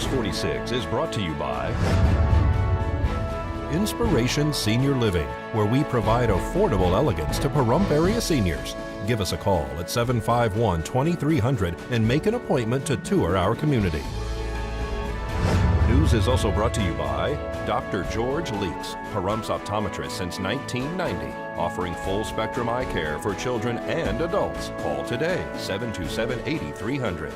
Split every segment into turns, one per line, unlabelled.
News 46 is brought to you by Inspiration Senior Living, where we provide affordable elegance to Pahrump area seniors. Give us a call at 751-2300 and make an appointment to tour our community. News is also brought to you by Dr. George Leeks, Pahrump's optometrist since 1990, offering full spectrum eye care for children and adults. Call today, 727-8300.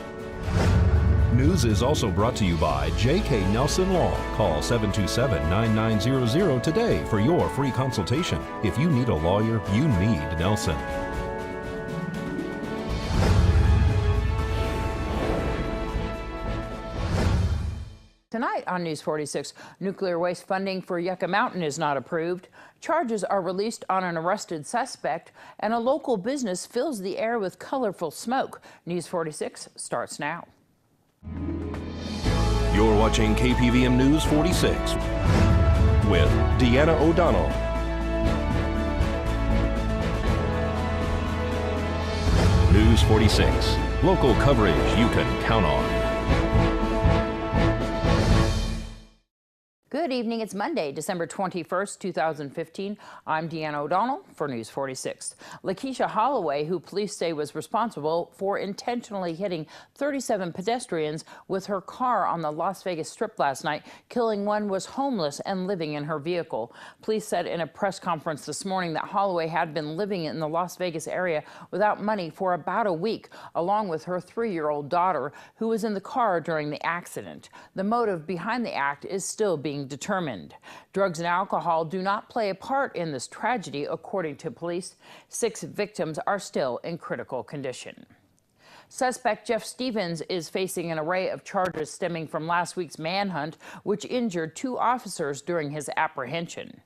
News is also brought to you by J.K. Nelson Law. Call 727-9900 today for your free consultation. If you need a lawyer, you need Nelson.
Tonight on News 46, nuclear waste funding for Yucca Mountain is not approved. Charges are released on an arrested suspect, and a local business fills the air with colorful smoke. News 46 starts now.
You're watching KPVM News 46 with Deanna O'Donnell. News 46, local coverage you can count on.
Good evening. It's Monday, December 21st, 2015. I'm Deanna O'Donnell for News 46. Lakeisha Holloway, who police say was responsible for intentionally hitting 37 pedestrians with her car on the Las Vegas Strip last night, killing one, was homeless and living in her vehicle. Police said in a press conference this morning that Holloway had been living in the Las Vegas area without money for about a week, along with her 3-year-old daughter, who was in the car during the accident. The motive behind the act is still being determined. Drugs and alcohol do not play a part in this tragedy, according to police. 6 victims are still in critical condition. Suspect Jeff Stevens is facing an array of charges stemming from last week's manhunt, which injured 2 officers during his apprehension.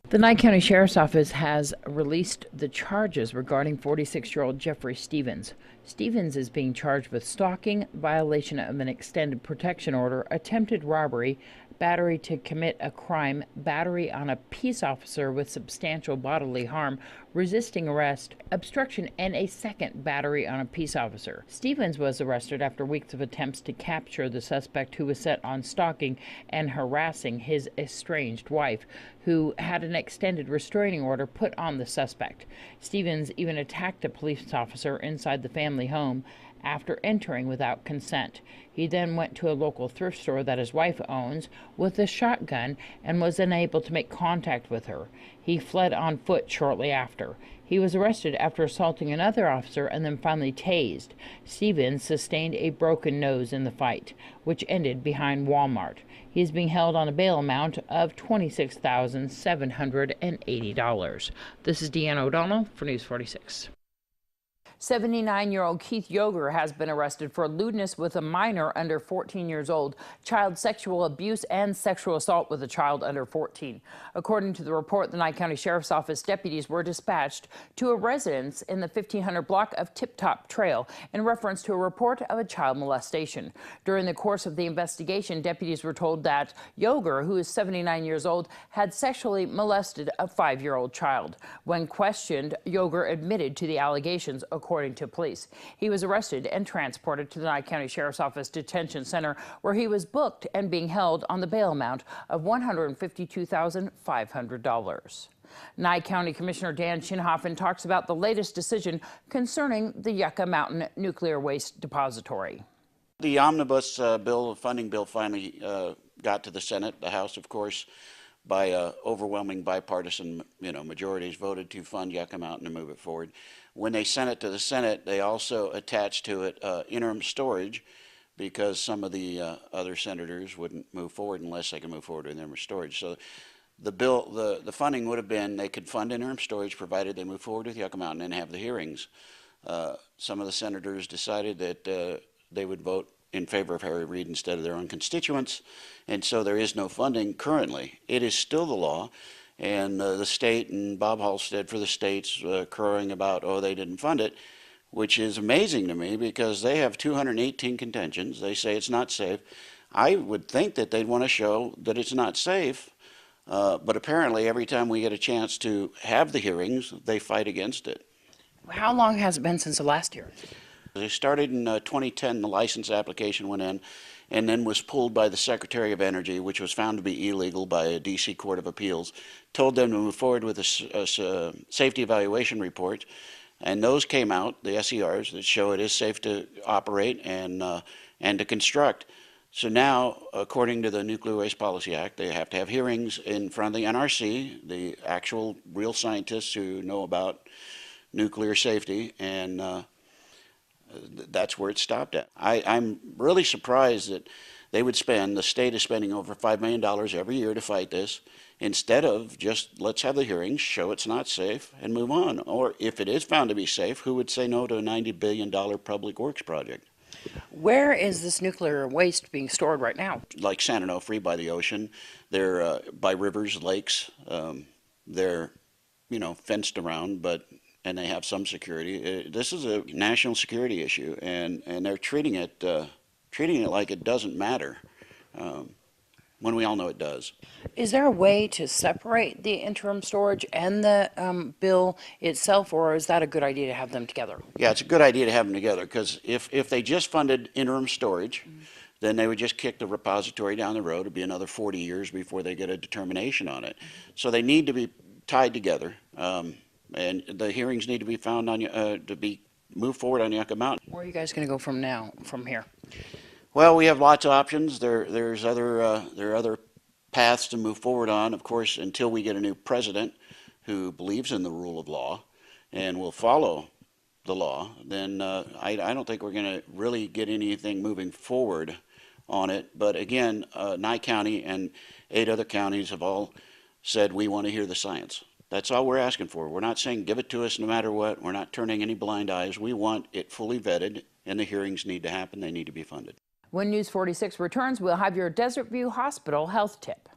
The Nye County Sheriff's Office has released the charges regarding 46-year-old Jeffrey Stevens. Stevens is being charged with stalking, violation of an extended protection order, attempted robbery, battery to commit a crime, battery on a peace officer with substantial bodily harm, resisting arrest, obstruction, and a second battery on a peace officer. Stevens was arrested after weeks of attempts to capture the suspect, who was set on stalking and harassing his estranged wife, who had an extended restraining order put on the suspect. Stevens even attacked a police officer inside the family home after entering without consent. He then went to a local thrift store that his wife owns with a shotgun and was unable to make contact with her. He fled on foot shortly after. He was arrested after assaulting another officer and then finally tased. Stevens sustained a broken nose in the fight, which ended behind Walmart. He is being held on a bail amount of $26,780. This is Deanna O'Donnell for News 46. 79-year-old Keith Yoger has been arrested for lewdness with a minor under 14 years old, child sexual abuse, and sexual assault with a child under 14. According to the report, the Nye County Sheriff's Office deputies were dispatched to a residence in the 1500 block of Tip Top Trail in reference to a report of a child molestation. During the course of the investigation, deputies were told that Yoger, who is 79 years old, had sexually molested a 5-year-old child. When questioned, Yoger admitted to the allegations, according to police. He was arrested and transported to the Nye County Sheriff's Office Detention Center, where he was booked and being held on the bail amount of $152,500. Nye County Commissioner Dan Chinhoffen talks about the latest decision concerning the Yucca Mountain Nuclear Waste Depository.
The omnibus funding bill finally got to the Senate. The House, of course, by overwhelming bipartisan majorities, voted to fund Yucca Mountain and move it forward. When they sent it to the Senate, they also attached to it interim storage, because some of the other senators wouldn't move forward unless they could move forward with interim storage. So the bill, the funding would have been, they could fund interim storage provided they move forward with Yucca Mountain and have the hearings. Some of the senators decided that they would vote in favor of Harry Reid instead of their own constituents, and so there is no funding currently. It is still the law, and the state and Bob Halstead for the states crowing about, oh, they didn't fund it, which is amazing to me because they have 218 contentions. They say it's not safe. I would think that they'd want to show that it's not safe, but apparently every time we get a chance to have the hearings, they fight against it.
How long has it been since the last hearing?
They started in 2010, the license application went in, and then was pulled by the Secretary of Energy, which was found to be illegal by a D.C. Court of Appeals, told them to move forward with a safety evaluation report, and those came out, the SERs, that show it is safe to operate and to construct. So now, according to the Nuclear Waste Policy Act, they have to have hearings in front of the NRC, the actual real scientists who know about nuclear safety, and that's where it stopped at. I'm really surprised that they would spend, the state is spending over $5 million every year to fight this, instead of just let's have the hearings, show it's not safe, and move on. Or if it is found to be safe, who would say no to a $90 billion public works project?
Where is this nuclear waste being stored right now?
Like San Onofre by the ocean. They're by rivers, lakes. They're, fenced around, and they have some security. This is a national security issue, and they're treating it like it doesn't matter, when we all know it does.
Is there a way to separate the interim storage and the bill itself, or is that a good idea to have them together?
Yeah, it's a good idea to have them together, because if they just funded interim storage, then they would just kick the repository down the road. It'd be another 40 years before they get a determination on it. So they need to be tied together, and the hearings need to be found on to be moved forward on Yucca Mountain.
Where are you guys going to go from here?
Well, we have lots of options. There are other paths to move forward on, of course, until we get a new president who believes in the rule of law and will follow the law. Then I don't think we're going to really get anything moving forward on it. But again, Nye County and 8 other counties have all said we want to hear the science. That's all we're asking for. We're not saying give it to us no matter what. We're not turning any blind eyes. We want it fully vetted, and the hearings need to happen. They need to be funded.
When News 46 returns, we'll have your Desert View Hospital health tip.